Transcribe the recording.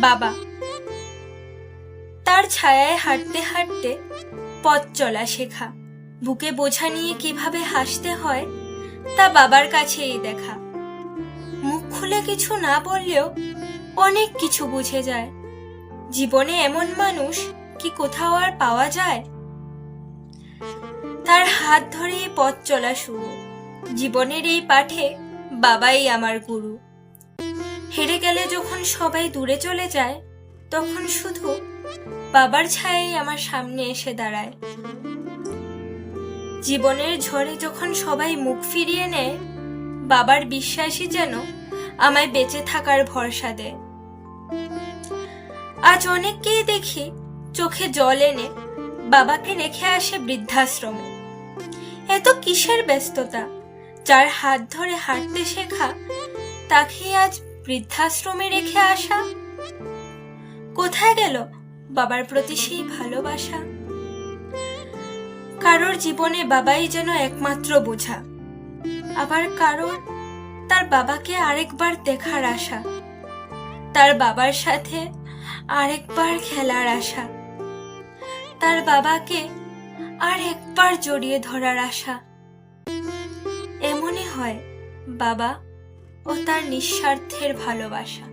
বাবা। তার ছায়ায় হাঁটতে হাঁটতে পথ চলা শেখা, বুকে বোঝা নিয়ে কিভাবে হাসতে হয় তা বাবার কাছেই দেখা। মুখ খুলে কিছু না বললেও অনেক কিছু বুঝে যায়। জীবনে এমন মানুষ কি কোথাও আর পাওয়া যায়? তার হাত ধরে পথ চলা শুরু। জীবনের এই পাঠে বাবাই আমার গুরু। হেরে গেলে যখন সবাই দূরে চলে যায়, তখন শুধু বাবার ছায়াই আমার সামনে এসে দাঁড়ায়। জীবনের ঝড়ে যখন সবাই মুখ ফিরিয়ে নেয়, বাবার বিশ্বাসই যেন আমায় বেঁচে থাকার ভরসা দেয়। আজ অনেককেই দেখি চোখে জল এনে বাবাকে রেখে আসে বৃদ্ধাশ্রমে। এত কিসের ব্যস্ততা? যার হাত ধরে হাঁটতে শেখা তাকেই আজ বৃদ্ধাশ্রমে রেখে আসা। কোথায় গেল বাবার প্রতি সেই ভালোবাসা? কারোর জীবনে বাবাই যেন একমাত্র বোঝা, আবার কারোর তার বাবাকে আরেকবার দেখার আশা, তার বাবার সাথে আরেকবার খেলার আশা, তার বাবাকে আর একবার জড়িয়ে ধরার আশা। এমনই হয় বাবা ও তার নিঃস্বার্থের ভালোবাসা।